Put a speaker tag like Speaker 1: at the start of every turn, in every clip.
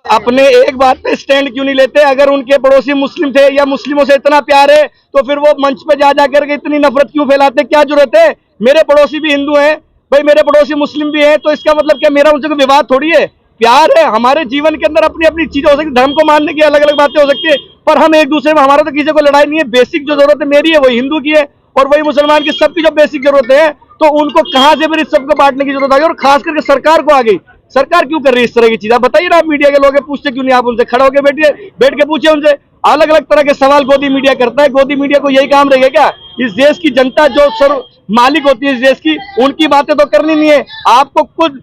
Speaker 1: अपने एक बात पे स्टैंड क्यों नहीं लेते? अगर उनके पड़ोसी मुस्लिम थे या मुस्लिमों से इतना प्यार है तो फिर वो मंच पे जा करके इतनी नफरत क्यों फैलाते? क्या जरूरत है? मेरे पड़ोसी भी हिंदू हैं भाई, मेरे पड़ोसी मुस्लिम भी हैं, तो इसका मतलब क्या मेरा उनसे कोई विवाद थोड़ी है? प्यार है। हमारे जीवन के अंदर अपनी अपनी चीजें हो सकती, धर्म को मानने की अलग अलग बातें हो सकती है, पर हम एक दूसरे में, हमारा तो किसी को लड़ाई नहीं है। बेसिक जो जरूरत है मेरी है वही हिंदू की है, और वही मुसलमान की, सबकी जो बेसिक जरूरत है, तो उनको कहां से फिर इस सबको बांटने की जरूरत आ गई? और खास करके सरकार को आ गई। सरकार क्यों कर रही है इस तरह की चीज? आप बताइए ना। आप मीडिया के लोग पूछते क्यों नहीं? आप उनसे खड़े होकर बैठिए, बैठ के पूछिए उनसे। अलग अलग तरह के सवाल गोदी मीडिया करता है। गोदी मीडिया को यही काम रहेगा क्या? इस देश की जनता जो सर्व मालिक होती है इस देश की, उनकी बातें तो करनी नहीं है। आपको खुद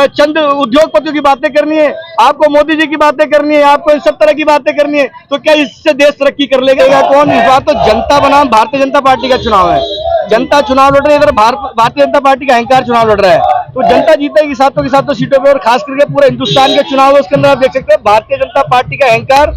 Speaker 1: चंद उद्योगपतियों की बातें करनी है, आपको मोदी जी की बातें करनी है, आपको इन सब तरह की बातें करनी है, तो क्या इससे देश तरक्की कर लेगा कौन? इस बात तो जनता बनाम भारतीय जनता पार्टी का चुनाव है। जनता चुनाव लड़ रही है, इधर भारतीय जनता पार्टी का अहंकार चुनाव लड़ रहा है, तो जनता जीतेगी सातों की सातों सीटों पे। और खास करके पूरे हिंदुस्तान के चुनाव है, उसके अंदर आप देख सकते हैं भारतीय जनता पार्टी का अहंकार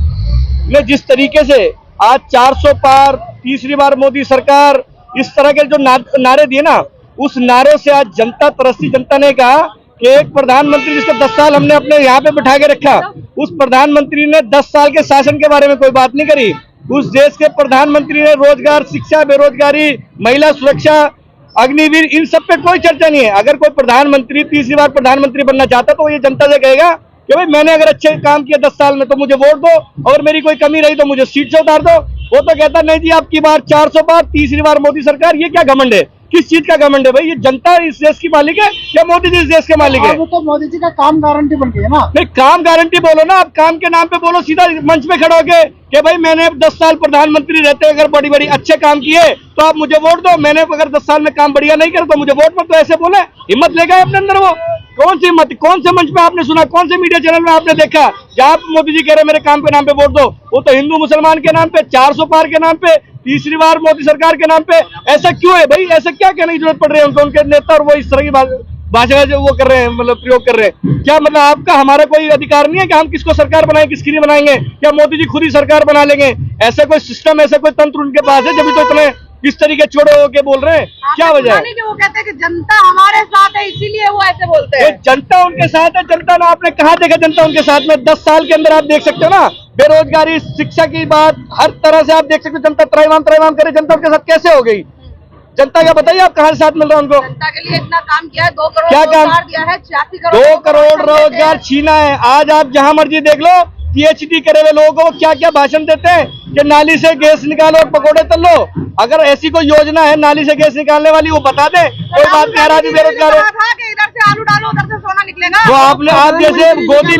Speaker 1: ने जिस तरीके से आज 400 पार, तीसरी बार मोदी सरकार, इस तरह के जो नारे दिए ना, उस नारों से आज जनता तरसी। जनता ने कहा कि एक प्रधानमंत्री जिसको 10 साल हमने अपने यहाँ पे बिठा के रखा, उस प्रधानमंत्री ने 10 साल के शासन के बारे में कोई बात नहीं करी। उस देश के प्रधानमंत्री ने रोजगार, शिक्षा, बेरोजगारी, महिला सुरक्षा, अग्निवीर, इन सब पे कोई चर्चा नहीं है। अगर कोई प्रधानमंत्री तीसरी बार प्रधानमंत्री बनना चाहता तो ये जनता से कहेगा कि भाई मैंने अगर अच्छे काम किया 10 साल में तो मुझे वोट दो, अगर मेरी कोई कमी रही तो मुझे सीट से उतार दो। वो तो कहता नहीं जी आपकी बार 400 बार, तीसरी बार मोदी सरकार। ये क्या घमंड है? किस चीज का घमंड है भाई? ये जनता इस देश की मालिक है या मोदी जी इस देश के मालिक है?
Speaker 2: वो तो मोदी जी का काम गारंटी बन गई है ना।
Speaker 1: नहीं, काम गारंटी बोलो ना, आप काम के नाम पे बोलो सीधा मंच पे खड़े होके कि भाई मैंने 10 साल प्रधानमंत्री रहते अगर बड़ी बड़ी अच्छे काम किए तो आप मुझे वोट दो, मैंने अगर 10 साल में काम बढ़िया नहीं किया तो मुझे वोट मत दो। ऐसे बोले, हिम्मत लेगा अपने अंदर? वो कौन सी हिम्मत? कौन से मंच पे आपने सुना? कौन से मीडिया चैनल में आपने देखा जहाँ मोदी जी कह रहे मेरे काम के नाम पे वोट दो? वो तो हिंदू मुसलमान के नाम पे, 400 पार के नाम पे, तीसरी बार मोदी सरकार के नाम पे। ऐसा क्यों है भाई? ऐसा क्या कहने की जरूरत पड़ रही है उनको? उनके नेता और वो इस तरह की भाषा जो वो कर रहे हैं, मतलब प्रयोग कर रहे हैं क्या? मतलब आपका हमारा कोई अधिकार नहीं है कि हम किसको सरकार बनाएं, किसकी नहीं बनाएंगे? क्या मोदी जी खुद ही सरकार बना लेंगे? ऐसा कोई सिस्टम, ऐसा कोई तंत्र उनके पास है? जब तो इतने इस तरीके छोड़े होके बोल रहे हैं, क्या वजह है?
Speaker 3: वो कहते हैं कि जनता हमारे साथ है इसीलिए वो ऐसे बोलते हैं।
Speaker 1: जनता उनके साथ है। जनता ना, आपने कहा देखा जनता उनके साथ में? 10 साल के अंदर आप देख सकते हो ना, बेरोजगारी, शिक्षा की बात, हर तरह से आप देख सकते हो जनता त्रैवान करे। जनता उनके साथ कैसे हो गई? जनता क्या बताइए आप कहाँ से साथ मिल रहा है उनको?
Speaker 3: जनता के लिए इतना काम किया है, 2 करोड़
Speaker 1: क्या काम
Speaker 3: दिया है, 86 करोड़
Speaker 1: 2 करोड़ रोजगार छीना है। आज आप जहां मर्जी देख लो, पीएचडी करे हुए लोगों को क्या क्या भाषण देते हैं कि नाली से गैस निकालो और पकौड़े तल लो। अगर ऐसी कोई योजना है नाली से गैस निकालने वाली, वो बता दे। कोई बात नहीं, आदमी बेरोजगार है,
Speaker 3: इधर से आलू डालो उधर से सोना निकलेगा।
Speaker 1: वो आपने, आप जैसे गोदी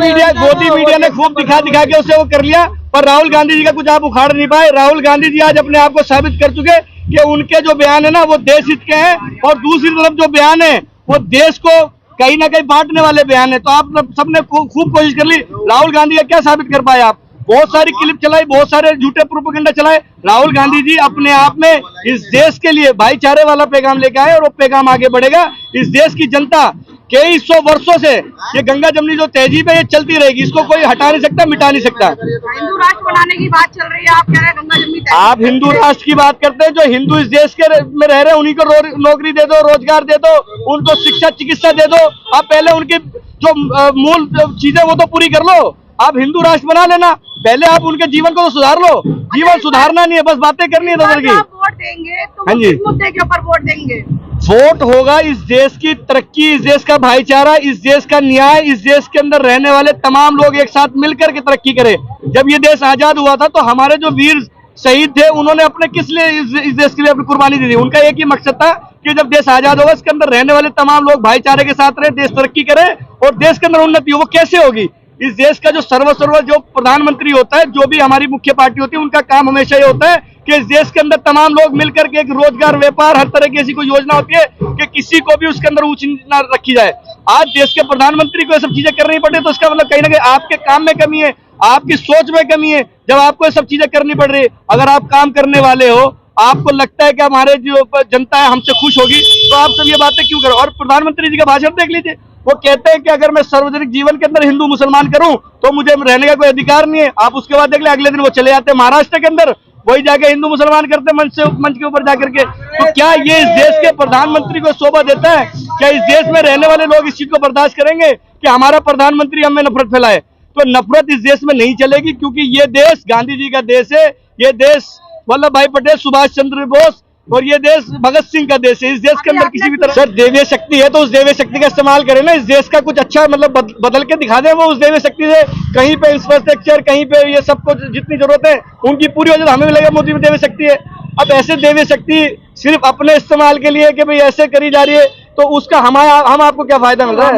Speaker 1: मीडिया ने खूब दिखा के उसे वो कर लिया, पर राहुल गांधी जी का कुछ आप उखाड़ नहीं पाए। राहुल गांधी जी आज अपने आप को साबित कर चुके कि उनके जो बयान है ना वो देश हित के हैं, और दूसरी तरफ जो बयान है वो देश को कहीं ना कहीं बांटने वाले बयान है। तो आप सबने खूब कोशिश कर ली। राहुल गांधी का क्या साबित कर पाए आप? बहुत सारी क्लिप चलाई, बहुत सारे झूठे प्रोपेगेंडा चलाए। राहुल गांधी जी अपने आप में इस देश के लिए भाईचारे वाला पैगाम लेके आए, और वो पैगाम आगे बढ़ेगा। इस देश की जनता कई 100 वर्षों से ये गंगा जमनी जो तहजीब है ये चलती रहेगी, इसको कोई हटा नहीं सकता, मिटा नहीं सकता।
Speaker 3: हिंदू राष्ट्र बनाने की बात चल रही है, आप कह रहे हैं गंगा जमनी तहजीब।
Speaker 1: आप हिंदू राष्ट्र की बात करते हैं, जो हिंदू इस देश के में रह रहे हैं उन्हीं को नौकरी दे दो, रोजगार दे दो, उनको शिक्षा चिकित्सा दे दो। आप पहले उनकी जो मूल चीजें वो तो पूरी कर लो, आप हिंदू राष्ट्र बना लेना। पहले आप उनके जीवन को तो सुधार लो। जीवन सुधारना नहीं है, बस बातें करनी है दर की।
Speaker 3: वोट देंगे तो किस मुद्दे के ऊपर वोट देंगे?
Speaker 1: वोट होगा इस देश की तरक्की, इस देश का भाईचारा, इस देश का न्याय, इस देश के अंदर रहने वाले तमाम लोग एक साथ मिलकर के तरक्की करें। जब ये देश आजाद हुआ था तो हमारे जो वीर शहीद थे उन्होंने अपने किस लिए इस देश के लिए अपनी कुर्बानी दी थी? उनका एक ही मकसद था कि जब देश आजाद होगा इसके अंदर रहने वाले तमाम लोग भाईचारे के साथ रहे, देश तरक्की करे और देश के अंदर उन्नति हो। वो कैसे होगी? इस देश का जो सर्व जो प्रधानमंत्री होता है, जो भी हमारी मुख्य पार्टी होती है, उनका काम हमेशा ये होता है कि इस देश के अंदर तमाम लोग मिलकर के एक रोजगार, व्यापार, हर तरह की ऐसी कोई योजना होती है कि किसी को भी उसके अंदर ऊंच न रखी जाए। आज देश के प्रधानमंत्री को ये सब चीजें करनी पड़ रही है तो इसका मतलब कहीं ना कहीं आपके काम में कमी है, आपकी सोच में कमी है। जब आपको ये सब चीजें करनी पड़ रही है, अगर आप काम करने वाले हो, आपको लगता है कि हमारे जो जनता है हमसे खुश होगी, तो आप सब ये बातें क्यों करो? और प्रधानमंत्री जी का भाषण देख लीजिए, वो कहते हैं कि अगर मैं सार्वजनिक जीवन के अंदर हिंदू मुसलमान करूं तो मुझे रहने का कोई अधिकार नहीं है। आप उसके बाद देख ले, अगले दिन वो चले जाते हैं महाराष्ट्र के अंदर, वही जाके हिंदू मुसलमान करते मंच के ऊपर जाकर के। तो क्या ये इस देश के प्रधानमंत्री को शोभा देता है? क्या इस देश में रहने वाले लोग इस चीज को बर्दाश्त करेंगे कि हमारा प्रधानमंत्री हमें नफरत फैलाए? तो नफरत इस देश में नहीं चलेगी, क्योंकि ये देश गांधी जी का देश है, ये देश वल्लभ भाई पटेल, सुभाष चंद्र बोस और ये देश भगत सिंह का देश है। इस देश के अंदर किसी भी तरह सर देवीय शक्ति है तो उस देवीय शक्ति का इस्तेमाल करें ना, इस देश का कुछ अच्छा मतलब बदल के दिखा दें। वो उस देवीय शक्ति से कहीं पे इंफ्रास्ट्रक्चर, कहीं पे ये सब कुछ जितनी जरूरत है उनकी पूरी हो जाए तो हमें भी लगेगा मोदी में देवीय शक्ति है। अब ऐसे देवीय शक्ति सिर्फ अपने इस्तेमाल के लिए कि भाई ऐसे करी जा रही है तो उसका हम आपको क्या फायदा मिल रहा है?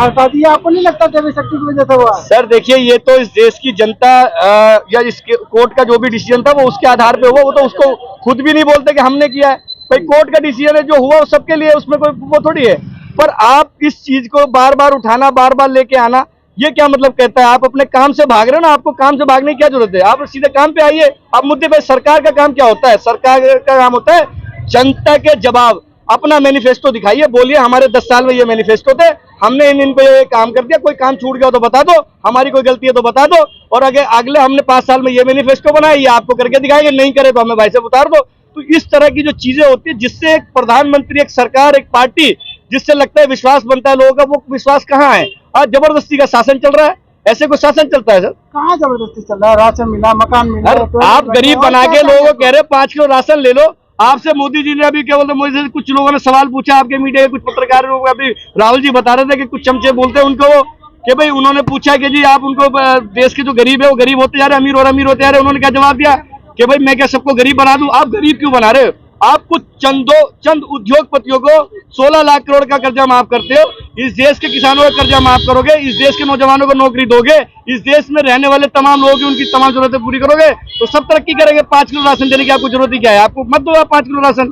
Speaker 2: हटा दिया, आपको नहीं लगता देवी शक्ति की वजह से हुआ?
Speaker 1: सर देखिए, ये तो इस देश की जनता या इस कोर्ट का जो भी डिसीजन था वो उसके आधार पे हुआ। वो तो उसको खुद भी नहीं बोलते कि हमने किया है। भाई कोर्ट का डिसीजन है, जो हुआ वो सबके लिए, उसमें कोई वो थोड़ी है। पर आप इस चीज को बार बार उठाना, बार बार लेके आना, ये क्या मतलब कहता है? आप अपने काम से भाग रहे हो ना, आपको काम से भागने की क्या जरूरत है? आप सीधे काम पे आइए। आप मुद्दे पे, सरकार का काम क्या होता है? सरकार का काम होता है जनता के जवाब। अपना मैनिफेस्टो दिखाइए, बोलिए हमारे 10 साल में ये मैनिफेस्टो थे, हमने इन पे ये काम कर दिया। कोई काम छूट गया तो बता दो, हमारी कोई गलती है तो बता दो, और अगले हमने 5 साल में ये मैनिफेस्टो बनाया, ये आपको करके दिखाएंगे, नहीं करे तो हमें भाई से उतार दो। तो इस तरह की जो चीजें होती है, जिससे एक प्रधानमंत्री, एक सरकार, एक पार्टी, जिससे लगता है विश्वास बनता है लोगों का, वो विश्वास कहाँ है? आज जबरदस्ती का शासन चल रहा है। ऐसे कोई शासन चलता है सर?
Speaker 2: कहाँ जबरदस्ती चल रहा है? राशन मिला, मकान मिला।
Speaker 1: आप गरीब बना के लोगों को कह रहे 5 किलो राशन ले लो। आपसे मोदी जी ने अभी क्या बोलते, मोदी से कुछ लोगों ने सवाल पूछा, आपके मीडिया के कुछ पत्रकार लोग, अभी राहुल जी बता रहे थे कि कुछ चमचे बोलते हैं उनको, कि भाई उन्होंने पूछा कि जी आप उनको, देश के जो गरीब है वो गरीब होते जा रहे, अमीर और अमीर होते जा रहे। उन्होंने क्या जवाब दिया कि भाई मैं क्या सबको गरीब बना दूं? आप गरीब क्यों बना रहे हो? आप कुछ चंद उद्योगपतियों को 16 लाख करोड़ का कर्जा माफ करते हो। इस देश के किसानों का कर्जा माफ करोगे, इस देश के नौजवानों को नौकरी दोगे, इस देश में रहने वाले तमाम लोगों की उनकी तमाम जरूरतें पूरी करोगे तो सब तरक्की करेंगे। 5 किलो राशन देने की आपको जरूरत ही क्या है? आपको मत दो आप 5 किलो राशन।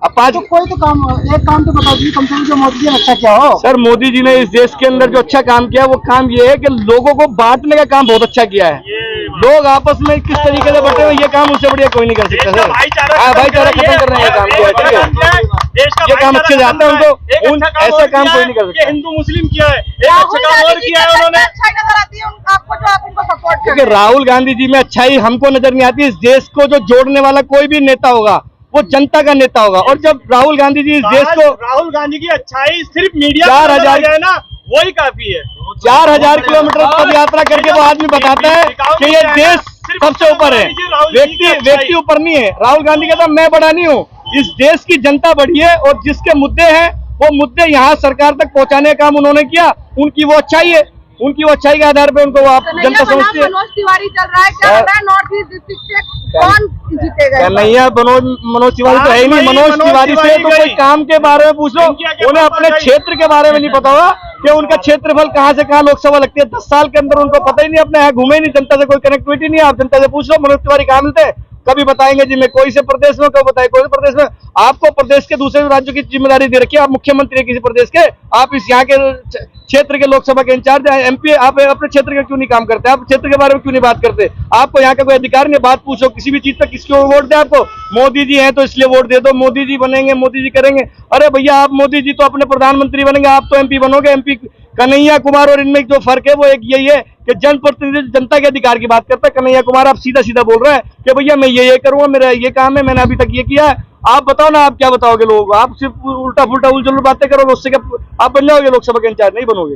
Speaker 1: अब 5
Speaker 2: तो कोई तो काम, एक काम तो बता दीजिए कम से कम, जो मोदी जी ने अच्छा क्या हो।
Speaker 1: सर मोदी जी ने इस देश के अंदर जो अच्छा काम किया, वो काम ये है कि लोगों को बांटने का काम बहुत अच्छा किया है। लोग आपस में किस तरीके से बटे हुए, ये काम उससे बढ़िया कोई नहीं कर सकता सर। भाईचारा खत्म कर रहे हैं काम किया, ठीक है, ये काम अच्छे से आता है उनको, ऐसा काम कोई नहीं कर सकता।
Speaker 4: हिंदू मुस्लिम किया है,
Speaker 3: राहुल गांधी जी
Speaker 4: किया है उन्होंने।
Speaker 3: अच्छाई नजर आती है आपको, जो आप उनको सपोर्ट
Speaker 1: क्योंकि राहुल गांधी जी में अच्छाई हमको नजर नहीं आती। इस देश को जो जोड़ने वाला कोई भी नेता होगा वो जनता का नेता होगा। और जब राहुल गांधी जी इस देश को,
Speaker 4: राहुल गांधी की अच्छाई सिर्फ मीडिया
Speaker 1: 4,000
Speaker 4: है ना, वही काफी है।
Speaker 1: 4,000 किलोमीटर पद यात्रा करके वो आदमी बताता है कि ये देश सबसे ऊपर है। व्यक्ति ऊपर नहीं है। राहुल गांधी कहता मैं बड़ा नहीं हूँ, इस देश की जनता बड़ी है, और जिसके मुद्दे हैं वो मुद्दे यहाँ सरकार तक पहुँचाने का काम उन्होंने किया। उनकी वो अच्छाई है, उनकी वो अच्छाई के आधार पे उनको आप जनता समझती है।
Speaker 3: मनोज तिवारी चल रहा है, क्या लग रहा है नॉर्थ ईस्ट डिस्ट्रिक्ट से कौन जीतेगा?
Speaker 1: कन्हैया मनोज तिवारी तो है ही नहीं। मनोज तिवारी से तो कोई काम के बारे में पूछ लो, उन्हें अपने क्षेत्र के बारे में नहीं पता होगा कि उनका क्षेत्रफल कहाँ से कहाँ लोकसभा लगती है। 10 साल के अंदर उनको पता ही नहीं, अपने यहाँ घूमे ही नहीं, जनता से कोई कनेक्टिविटी नहीं है। आप जनता से पूछ लो मनोज तिवारी कहाँ मिलते हैं, कभी बताएंगे जी मैं कोई से प्रदेश में, कभी बताए कोई से प्रदेश में। आपको प्रदेश के दूसरे राज्यों की जिम्मेदारी दे रखी है, आप मुख्यमंत्री है किसी प्रदेश के, आप इस यहाँ के क्षेत्र के लोकसभा के इंचार्ज हैं, एमपी, आप अपने क्षेत्र का क्यों नहीं काम करते? आप क्षेत्र के बारे में क्यों नहीं बात करते? आपको यहाँ का कोई अधिकार नहीं? बात पूछो किसी भी चीज पर, किसको वोट दे? आपको मोदी जी हैं तो इसलिए वोट दे दो, मोदी जी बनेंगे, मोदी जी करेंगे। अरे भैया आप मोदी जी तो अपने प्रधानमंत्री बनेंगे, आप तो एमपी बनोगे। एमपी कन्हैया कुमार और इनमें जो फर्क है वो एक यही है कि जनप्रतिनिधि जनता के अधिकार की बात करता है। कन्हैया कुमार आप सीधा सीधा बोल रहे हैं कि भैया मैं ये करूंगा, मेरा ये काम है, मैंने अभी तक ये किया है। आप बताओ ना, आप क्या बताओगे लोगों को? आप सिर्फ उल्टा फुल्टा उलझुल बातें करोगे, उससे क्या आप बन जाओगे लोकसभा के इंचार्ज? नहीं बनोगे।